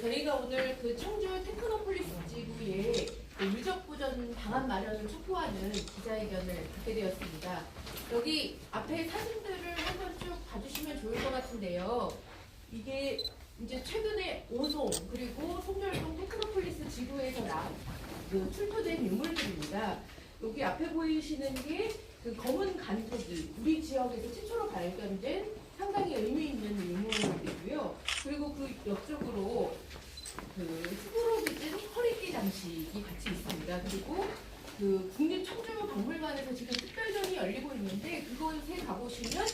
저희가 오늘 그 청주 테크노폴리스 지구에 그 유적보전 방안 마련을 촉구하는 기자회견을 갖게 되었습니다. 여기 앞에 사진들을 한번 쭉 봐주시면 좋을 것 같은데요. 이게 이제 최근에 오송 그리고 송렬동 테크노폴리스 지구에서 출토된 유물들입니다. 여기 앞에 보이시는 게 그 검은 간토기, 우리 지역에서 최초로 발견된 상당히 의미 있는 유물이고요. 그리고 그 옆쪽으로 그 흙으로 빚은 허리띠 장식이 같이 있습니다. 그리고 그 국립청주박물관에서 지금 특별전이 열리고 있는데 그곳에 가보시면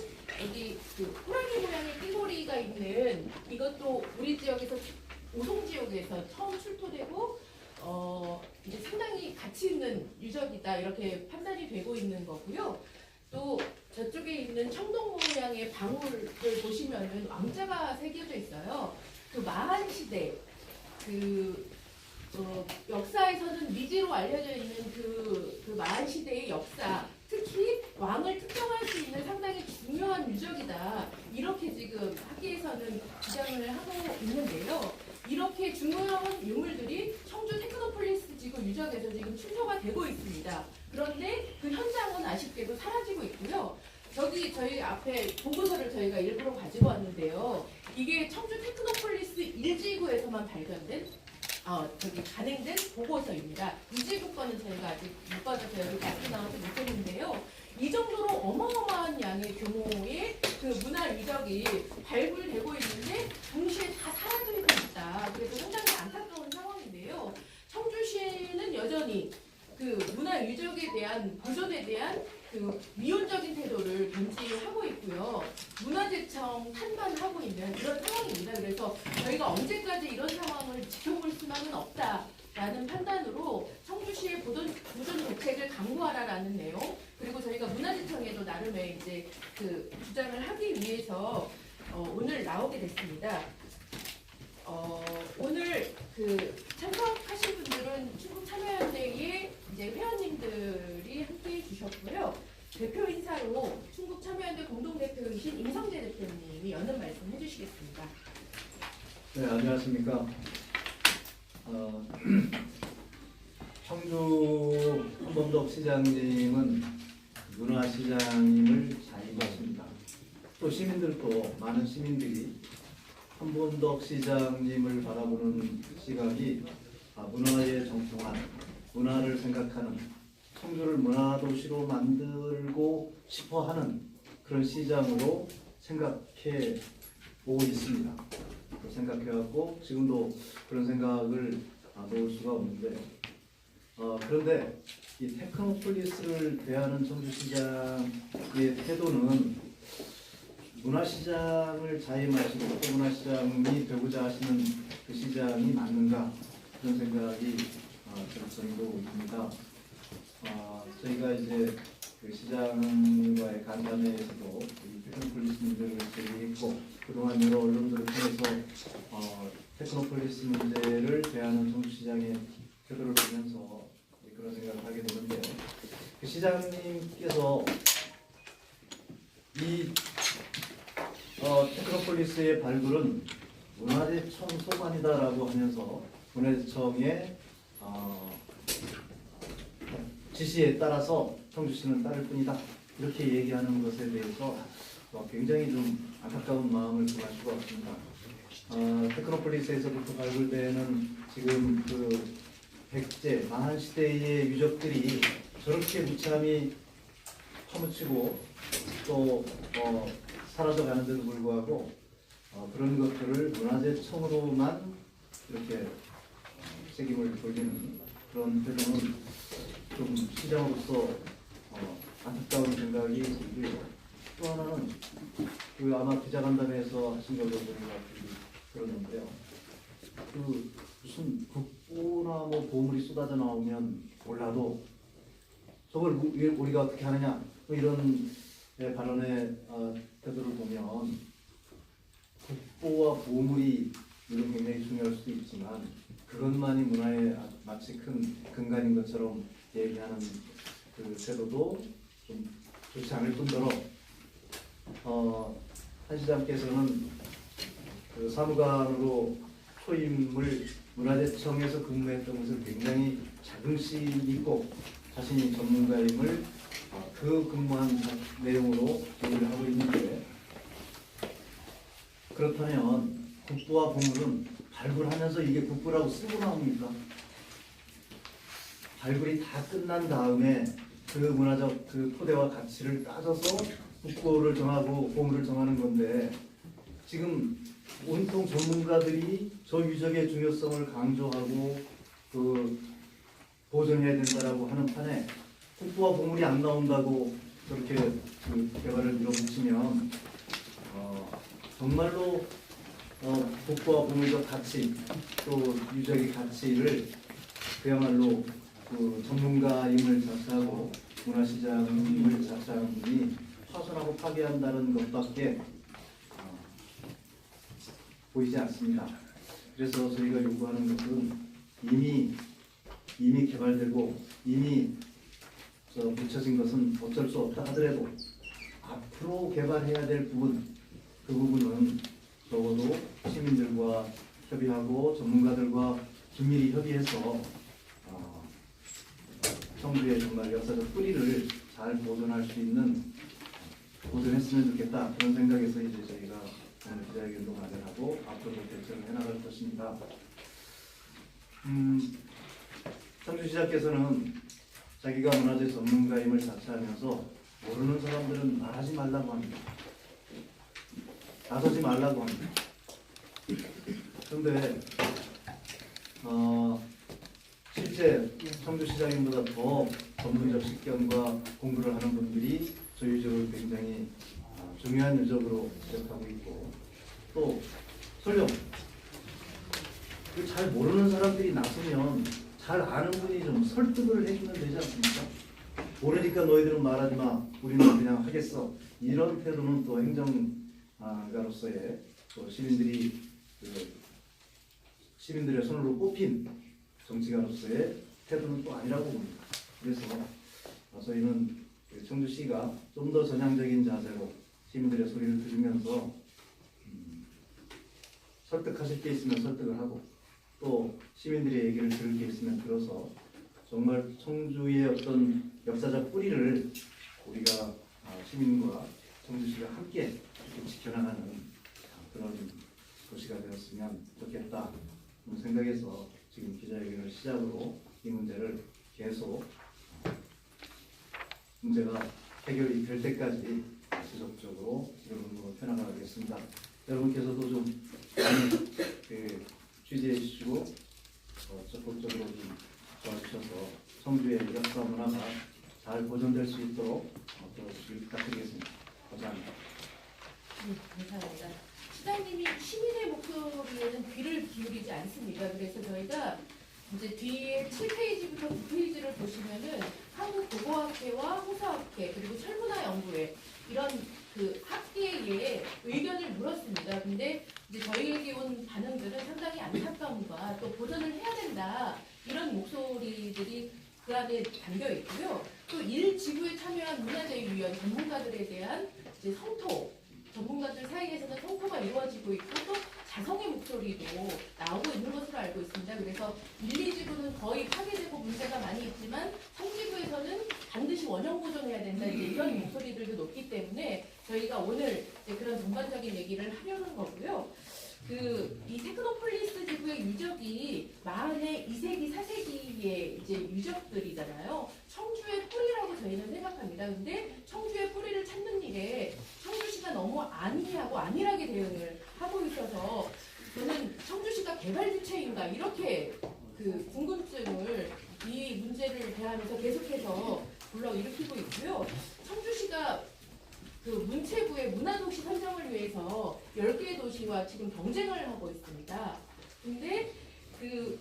여기 그 호랑이 모양의 띠고리가 있는 이것도 우리 지역에서 오송 지역에서 처음 출토되고 이제 상당히 가치 있는 유적이다 이렇게 판단이 되고 있는 거고요. 또 저쪽에 있는 청동 모양의 방울을 보시면은 왕자가 새겨져 있어요. 그 마한 시대 역사에서는 미지로 알려져 있는 그 마한 시대의 역사, 특히 왕을 특정할 수 있는 상당히 중요한 유적이다. 이렇게 지금 학계에서는 주장을 하고 있는데요. 이렇게 중요한 유물들이 청주 테크노폴리스 지구 유적에서 지금 출토가 되고 있습니다. 그런데 그 현장은 아쉽게도 사라지고 있고요. 저희 앞에 보고서를 저희가 일부러 가지고 왔는데요. 이게 청주 테크노폴리스 1지구에서만 발견된 간행된 보고서입니다. 2지구 거는 저희가 아직 못 받아서 여기 밖에 나와서 못했는데요. 이 정도로 어마어마한 양의 규모의 그 문화 유적이 발굴되고 있는데 동시에 다 사라지고 있다. 그래서 상당히 안타까운 상황인데요. 청주시는 여전히 그 문화 유적에 대한 보존에 대한 그 미온적인 태도를 견지하고 있고요. 문화재청 탄반하고 있는 이런 상황입니다. 그래서 저희가 언제까지 이런 상황을 지켜볼 수만은 없다라는 판단으로 청주시의 보존 대책을 강구하라라는 내용, 그리고 저희가 문화재청에도 나름의 이제 그 주장을 하기 위해서 오늘 나오게 됐습니다. 오늘 그 참석하신 분들은 충북 참여연대의 이제 회원님들이 함께해 주셨고요. 대표 인사로 충북 참여연대 공동대표이신 임성재 대표님이 여는 말씀 해주시겠습니다. 네, 안녕하십니까. 청주 한범덕 시장님은 문화시장님을 자임하십니다. 또 시민들도 많은 시민들이 한범덕 시장님을 바라보는 시각이 문화에 정통한, 문화를 생각하는, 청주를 문화도시로 만들고 싶어하는 그런 시장으로 생각해 보고 있습니다. 생각해왔고 지금도 그런 생각을 놓을 수가 없는데, 그런데 이 테크노폴리스를 대하는 청주시장의 태도는 문화시장을 자임하시고 또 문화시장이 되고자 하시는 그 시장이 맞는가, 그런 생각이 들고 있습니다. 저희가 이제 그 시장과의 간담회에서도 테크노폴리스 문제를 제기했고, 그동안 여러 언론들을 통해서 테크노폴리스 문제를 대하는 청주시장의 태도를 보면서 그런 생각을 하게 되는데요. 그 시장님께서 이 테크노폴리스의 발굴은 문화재청 소관이다라고 하면서 문화재청의 지시에 따라서 청주시는 따를 뿐이다, 이렇게 얘기하는 것에 대해서 굉장히 좀 안타까운 마음을 표할 수가 없습니다. 테크노폴리스에서부터 발굴되는 지금 그 백제, 마한 시대의 유적들이 저렇게 무참히 파묻히고 또 사라져가는데도 불구하고 그런 것들을 문화재청으로만 이렇게 책임을 돌리는 그런 태도는 좀 시장으로서 안타까운 생각이 들고요. 또 하나는 그 아마 기자간담회에서 하신 걸로 우리가 들었는데요. 그 무슨 국보나 뭐 보물이 쏟아져 나오면 몰라도 저걸 우리가 어떻게 하느냐, 뭐 이런 발언의 태도를 보면 국보와 보물이 물론 굉장히 중요할 수도 있지만 그것만이 문화의 마치 큰 근간인 것처럼 얘기하는 그 태도도 좀 좋지 않을 뿐더러 한 시장께서는 그 사무관으로 초임을 문화재청에서 근무했던 것을 굉장히 자긍심 있고 자신이 전문가임을 그 근무한 내용으로 얘기를 하고 있는데, 그렇다면 국부와 보물은 발굴하면서 이게 국부라고 쓰고 나옵니까? 발굴이 다 끝난 다음에 그 문화적 그 토대와 가치를 따져서 국보를 정하고 보물을 정하는 건데, 지금 온통 전문가들이 저 유적의 중요성을 강조하고 그 보존해야 된다라고 하는 판에 국보와 보물이 안 나온다고 그렇게 그 개발을 밀어붙이면 정말로 국보와 보물적 가치 또 유적의 가치를 그야말로 그 전문가임을 자처하고 문화시장임을 자처하는 분이 파손하고 파괴한다는 것밖에 보이지 않습니다. 그래서 저희가 요구하는 것은 이미 개발되고 이미 묻혀진 것은 어쩔 수 없다 하더라도 앞으로 개발해야 될 부분, 그 부분은 적어도 시민들과 협의하고 전문가들과 긴밀히 협의해서 청주의 정말 역사적 뿌리를 잘 보존할 수 있는, 보존했으면 좋겠다, 그런 생각에서 이제 저희가 오늘 기자회견도 마련하고 앞으로 결정을 해나갈 것입니다. 청주시장께서는 자기가 문화재 전문가임을 자처하면서 모르는 사람들은 말하지 말라고 합니다. 나서지 말라고 합니다. 그런데 실제 청주시장님보다 더 전문적 식견과 공부를 하는 분들이 저희 유적을 굉장히 중요한 유적으로 지적하고 있고, 또 설령 잘 모르는 사람들이 나서면 잘 아는 분이 좀 설득을 해주면 되지 않습니까? 모르니까 너희들은 말하지 마, 우리는 그냥 하겠어, 이런 태도는 또 행정가로서의 또 시민들의 손으로 뽑힌 정치가로서의 태도는 또 아니라고 봅니다. 그래서 저희는 청주시가 좀 더 전향적인 자세로 시민들의 소리를 들으면서 설득하실 게 있으면 설득을 하고, 또 시민들의 얘기를 들을 게 있으면 들어서 정말 청주의 어떤 역사적 뿌리를 우리가 시민과 청주시가 함께 이렇게 지켜나가는 그런 도시가 되었으면 좋겠다, 그런 생각에서 지금 기자회견을 시작으로 이 문제를 계속 문제가 해결이 될 때까지 지속적으로 여러분으로 펴나가겠습니다. 여러분께서도 좀 많이 취재해 주시고 적극적으로 좀 도와주셔서 청주의 역사 문화가 잘 보존될 수 있도록 도와주시길 부탁드리겠습니다. 감사합니다. 감사합니다. 시장님이 시민의 목소리에는 귀를 기울이지 않습니다. 그래서 저희가 이제 뒤에 7페이지부터 9페이지를 보시면은 한국고고학회와 호사학회 그리고 철문화연구회 이런 그 학계의 의견을 물었습니다. 근데 이제 저희에게 온 반응들은 상당히 안타까움과 또 보전을 해야 된다, 이런 목소리들이 그 안에 담겨 있고요. 또 1지구에 참여한 문화재위원 전문가들에 대한 이제 성토, 전문가들 사이에서는 성토가 이루어지고 있고 또 자성의 목소리도 나오고 있는 것으로 알고 있습니다. 그래서 1, 2지구는 거의 파괴되고 문제가 많이 있지만 3지구에서는 반드시 원형 보존해야 된다, 이런 목소리들도 높기 때문에 저희가 오늘 이제 그런 전반적인 얘기를 하려는 거고요. 이 테크노폴리스 지구의 유적이 마흔의 2세기, 4세기의 이제 유적들이잖아요. 청주의 뿌리라고 저희는 생각합니다. 근데 청주의 뿌리를 찾는 일에 청주시가 너무 안이하고 안일하게 대응을 하고 있어서 저는 청주시가 개발 주체인가 이렇게 그 궁금증을 이 문제를 대하면서 계속해서 불러일으키고 있고요. 청주시가 그 문체부의 문화도시 선정을 위해서 10개의 도시와 지금 경쟁을 하고 있습니다. 근데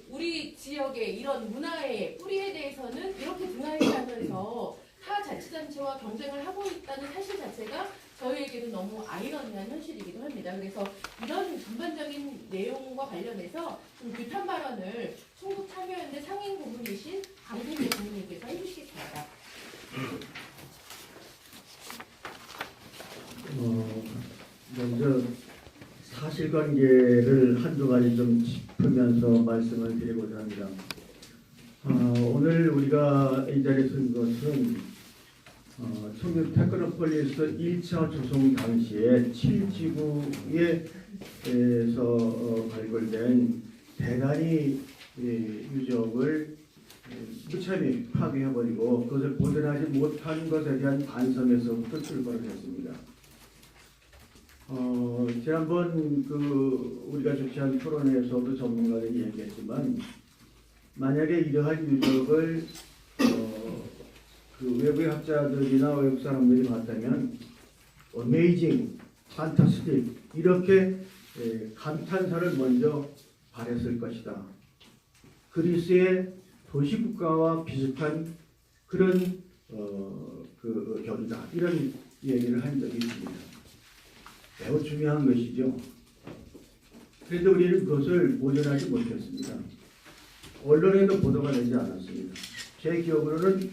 우리 지역의 이런 문화의 뿌리에 대해서는 이렇게 등한시하면서 타 자치단체와 경쟁을 하고 있다는 사실 자체가 저희에게는 너무 아이러니한 현실이기도 합니다. 그래서 이런 전반적인 내용과 관련해서 좀 비판 발언을 충북참여연대 상임 고문이신 강승재 고문님께서 해주시겠습니다. 먼저 사실관계를 한두 가지 좀 짚으면서 말씀을 드리고자 합니다. 오늘 우리가 이 자리에 선 것은 청주 테크노폴리스 1차 조성 당시에 7지구에서 발굴된 대단히 유적을 무참히 파괴해버리고 그것을 보존하지 못한 것에 대한 반성에서부터 출발을 했습니다. 지난번 우리가 주최한 토론회에서도 전문가들이 얘기했지만 만약에 이러한 유적을 외부의 학자들이나 외국 사람들이 봤다면 어메이징, 판타스틱 이렇게 감탄사를 먼저 발했을 것이다. 그리스의 도시국가와 비슷한 그런 결이다. 이런 얘기를 한 적이 있습니다. 매우 중요한 것이죠. 그런데 우리는 그것을 보존하지 못했습니다. 언론에도 보도가 되지 않았습니다. 제 기억으로는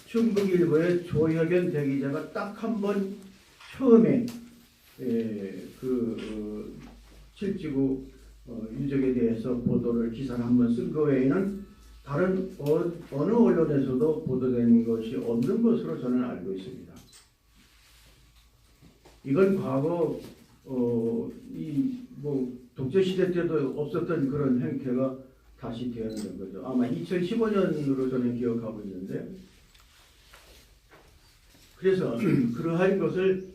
충북일보의 조혁연 대기자가 딱 한 번 처음에 7지구 유적에 대해서 보도를 기사를 한 번 쓴 그 외에는 다른 어느 언론에서도 보도된 것이 없는 것으로 저는 알고 있습니다. 이건 과거 독재 시대 때도 없었던 그런 행태가 다시 되어있는 거죠. 아마 2015년으로 저는 기억하고 있는데, 그래서 그러한 것을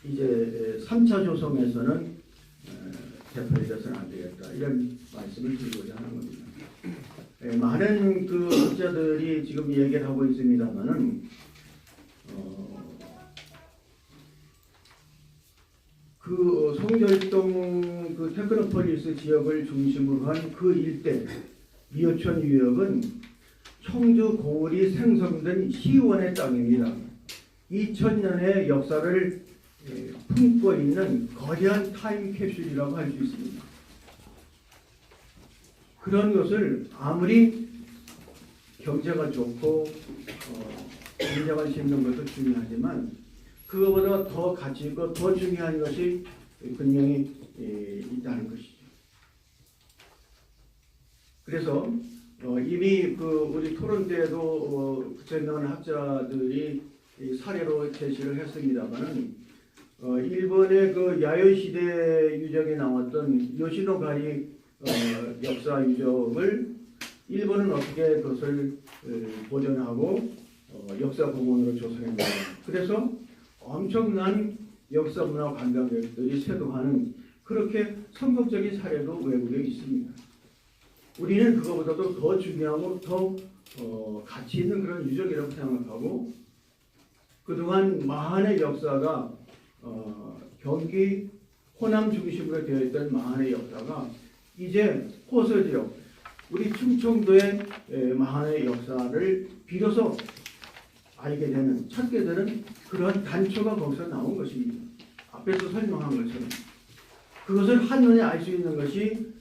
이제 3차 조성에서는 되풀이돼서는 안 되겠다, 이런 말씀을 드리고자 하는 겁니다. 많은 학자들이 지금 얘기를 하고 있습니다만은 송절동 테크노폴리스 지역을 중심으로 한 그 일대 미어촌 유역은 청주 고을이 생성된 시원의 땅입니다. 2000년의 역사를 품고 있는 거대한 타임캡슐이라고 할 수 있습니다. 그런 것을 아무리 경제가 좋고 인자가 심는 것도 중요하지만 그거보다 더 가치 있고 더 중요한 것이 분명히 있다는 것이죠. 그래서 이미 우리 토론 때에도 구체적인 학자들이 사례로 제시를 했습니다만은 일본의 야요 시대 유적에 나왔던 요시노가리 역사 유적을 일본은 어떻게 그것을 보존하고 역사 공원으로 조성했는가. 그래서 엄청난 역사 문화 관광객들이 세도하는 그렇게 성공적인 사례도 외국에 있습니다. 우리는 그거보다도 더 중요하고 더 가치 있는 그런 유적이라고 생각하고, 그동안 마한의 역사가 경기 호남 중심으로 되어 있던 마한의 역사가 이제 호서 지역, 우리 충청도의 마한의 역사를 비로소 알게 되는, 찾게 되는 그런 단초가 거기서 나온 것입니다. 앞에서 설명한 것처럼 그것을 한눈에 알 수 있는 것이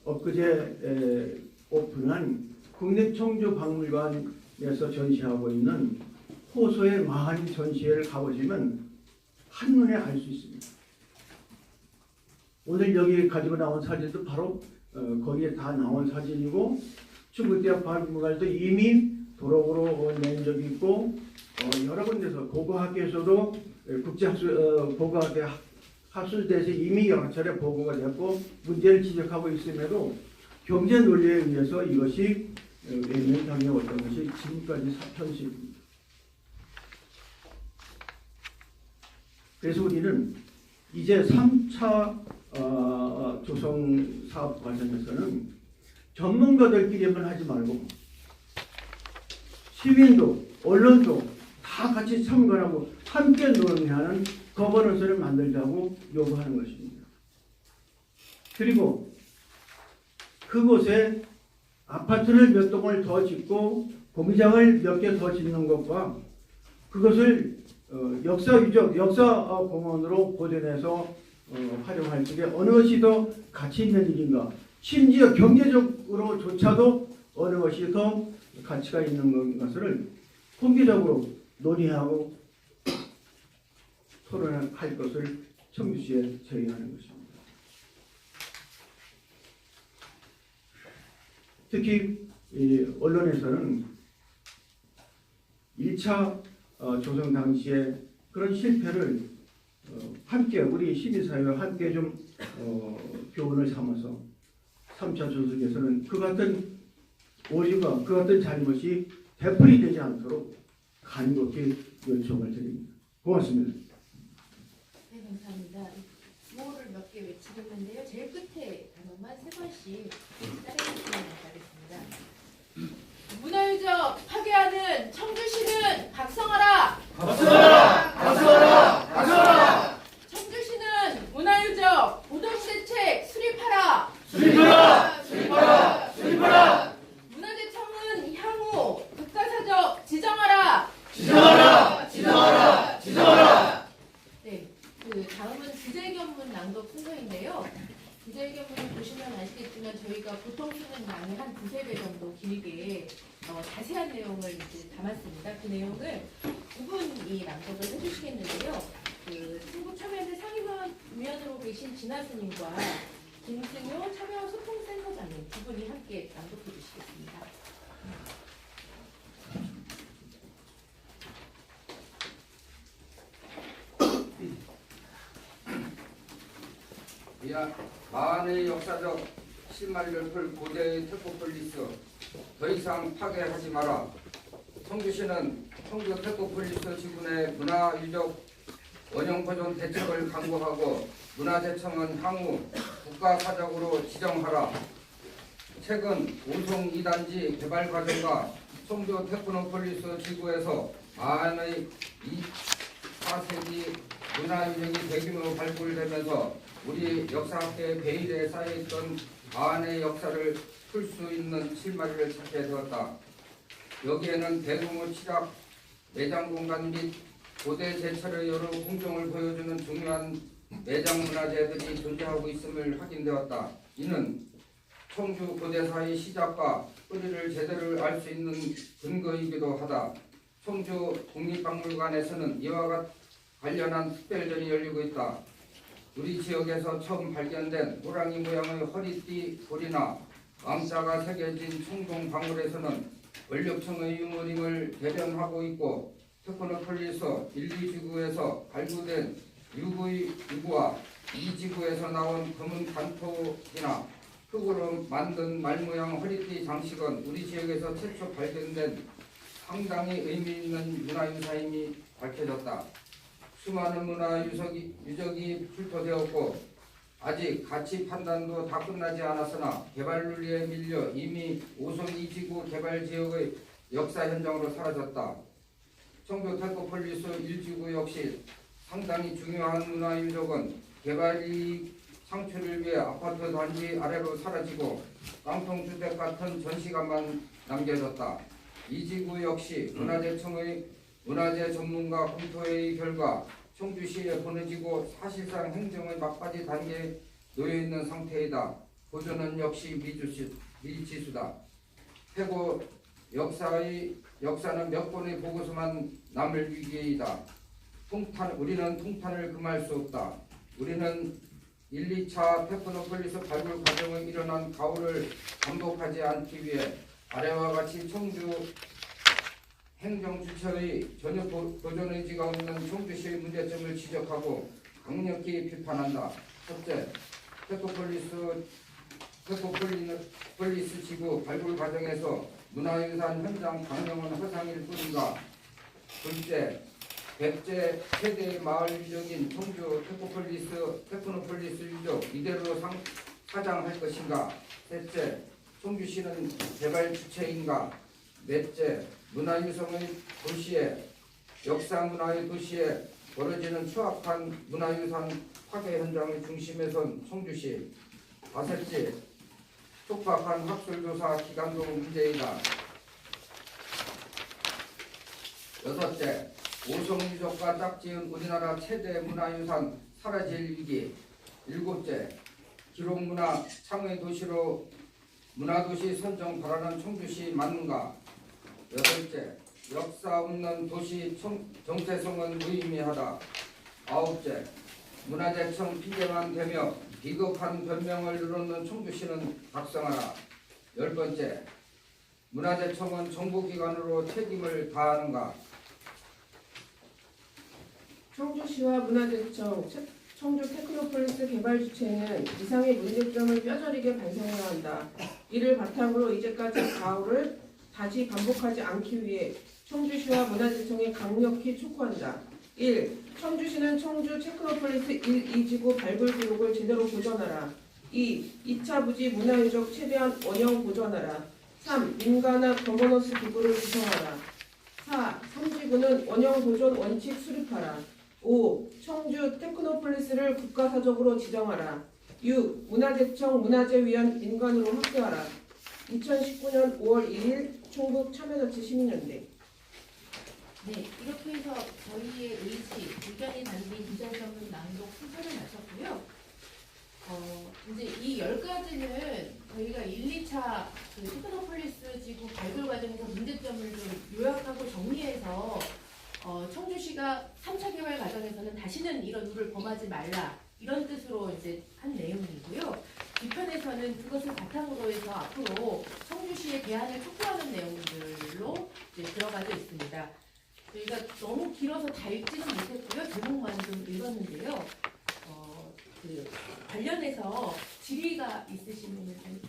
엊그제 오픈한 국립청주박물관에서 전시하고 있는 호소의 마한 전시회를 가보시면 한눈에 알 수 있습니다. 오늘 여기 가지고 나온 사진도 바로 거기에 다 나온 사진이고, 충북대학 박물관에도 이미 도록으로 낸 적이 있고, 여러 군데서 고고학교에서도 고고학교 학술대에서 이미 여러 차례 보고가 됐고 문제를 지적하고 있음에도 경제 논리에 의해서 이것이 외면당해 왔던 것이 지금까지 현실입니다. 그래서 우리는 이제 3차 조성 사업 과정에서는 전문가들끼리만 하지 말고 시민도 언론도 다 같이 참관하고 함께 논의하는 거버넌스를 만들자고 요구하는 것입니다. 그리고 그곳에 아파트를 몇 동을 더 짓고 공장을 몇 개 더 짓는 것과 그것을 역사유적, 역사공원으로 보존해서 활용할 적에 어느 것이 더 가치 있는 일인가, 심지어 경제적으로조차도 어느 것이 더 가치가 있는 것을 공개적으로 논의하고 토론할 것을 청주시에 제의하는 것입니다. 특히 이 언론에서는 1차 조성 당시에 그런 실패를 함께 우리 시민사회와 함께 좀 교훈을 삼아서 3차 조성에서는 그 같은 오류가 그 같은 잘못이 되풀이되지 않도록 간곡히 요청을 드립니다. 고맙습니다. 네, 감사합니다. 구호를 몇 개 외치겠는데요. 제일 끝에 단어만 3번씩 따라해주시면 감사하겠습니다. 문화유적 파괴하는 청주시는 각성하라! 각성하라! 각성하라! 각성하라! 청주시는 문화유적 보존대책 수립하라! 수립하라! 수립하라! 수립하라! 문화재청은 향후 국가사적 지정하라! 지정하라! 지정하라! 지정하라! 네, 그 다음은 기재견문 낭독 순서인데요. 기재견문을 보시면 아시겠지만 저희가 보통 쓰는 양의 한 2~3배 정도 길게 자세한 내용을 이제 담았습니다. 그 내용을 두 분이 낭독을 해주시겠는데요. 그 충북참여연대 상임위원으로 계신 진아스님과 김승효 참여소통센터장님 두 분이 함께 낭독해 주시겠습니다. 마흔의 역사적 실마리를 풀 고대의 테코폴리스 더 이상 파괴하지 마라. 청주시는 청주 테코폴리스 지구내 문화유적 원형보존 대책을 강구하고 문화재청은 향후 국가사적으로 지정하라. 최근 오송 2단지 개발 과정과 청주 테크노폴리스 지구에서 마흔의 24세기 문화유적이 대규모 발굴되면서 우리 역사학계의 베일에 쌓여있던 마흔의 역사를 풀 수 있는 실마리를 찾게 되었다. 여기에는 대규모 취락, 매장 공간 및 고대 제철의 여러 공정을 보여주는 중요한 매장 문화재들이 존재하고 있음을 확인되었다. 이는 청주 고대사의 시작과 뿌리를 제대로 알 수 있는 근거이기도 하다. 청주 국립박물관에서는 이와 관련한 특별전이 열리고 있다. 우리 지역에서 처음 발견된 호랑이 모양의 허리띠 돌이나 왕자가 새겨진 청동 방울에서는 원력청의 유물임을 대변하고 있고 테크노폴리스 1, 2지구에서 발굴된 유구와 2지구에서 나온 검은 단토이나 흙으로 만든 말모양 허리띠 장식은 우리 지역에서 최초 발견된 상당히 의미 있는 문화유산임이 밝혀졌다. 수많은 문화유적이 출토되었고 아직 가치 판단도 다 끝나지 않았으나 개발 논리에 밀려 이미 오송 2지구 개발 지역의 역사 현장으로 사라졌다. 청주 테크노폴리스 1지구 역시 상당히 중요한 문화유적은 개발이 창출을 위해 아파트 단지 아래로 사라지고 깡통주택 같은 전시관만 남겨졌다. 2지구 역시 문화재청의 문화재 전문가 검토회의 결과 청주시에 보내지고 사실상 행정의 막바지 단계에 놓여있는 상태이다. 보존은 역시 미지수다. 해고 역사는 몇 번의 보고서만 남을 위기이다. 우리는 통탄을 금할 수 없다. 우리는 1, 2차 테크노폴리스 발굴 과정에 일어난 가오를 반복하지 않기 위해 아래와 같이 청주 행정주체의 전혀 보존 의지가 없는 청주시의 문제점을 지적하고 강력히 비판한다. 첫째, 테크노폴리스 지구 발굴 과정에서 문화유산 현장 방영은 허상일 뿐인가. 둘째, 백제 최대의 마을 유적인 청주 테크노폴리스 유적 이대로 사장할 것인가. 셋째, 청주시는 개발 주체인가. 넷째, 문화유성의 도시에 역사 문화의 도시에 벌어지는 추악한 문화유산 파괴 현장의 중심에 선 청주시. 다섯째, 촉박한 학술조사 기간도 문제이다. 여섯째, 오성유적과 짝지은 우리나라 최대 문화유산 사라질 위기. 일곱째, 기록문화 창의 도시로 문화도시 선정 바라는 청주시 맞는가. 여덟째, 역사 없는 도시 정체성은 무의미하다. 아홉째, 문화재청 피해만 되며 비겁한 변명을 늘어놓는 청주시는 각성하라. 10번째, 문화재청은 정부기관으로 책임을 다하는가? 청주시와 문화재청, 청주 테크노폴리스 개발 주체는 이상의 문제점을 뼈저리게 반성해야 한다. 이를 바탕으로 이제까지 가오를 다시 반복하지 않기 위해 청주시와 문화재청에 강력히 촉구한다. 1. 청주시는 청주 테크노폴리스 1, 2지구 발굴 기록을 제대로 보존하라. 2. 2차 부지 문화유적 최대한 원형 보존하라. 3. 민가나 거버넌스 기구를 구성하라. 4. 3지구는 원형 보존 원칙 수립하라. 5. 청주 테크노폴리스를 국가사적으로 지정하라. 6. 문화재청 문화재위원 인간으로 확대하라. 2019년 5월 2일 충북 참여자치 시민연대. 네, 이렇게 해서 저희의 의견이 담긴 비전선문 낭독 순서를 마쳤고요. 이제 이 10가지는 저희가 1, 2차 그 테크노폴리스 지구 발굴 과정에서 문제점을 좀 요약하고 정리해서 청주시가 3차 개발 과정에서는 다시는 이런 룰을 범하지 말라 이런 뜻으로 이제 한 내용이고요. 뒤편에서는 그것을 바탕으로 해서 앞으로 청주시의 대안을 촉구하는 내용들로 이제 들어가져 있습니다. 저희가 너무 길어서 다 읽지는 못했고요. 제목만 좀 읽었는데요. 그 관련해서 질의가 있으시면 좀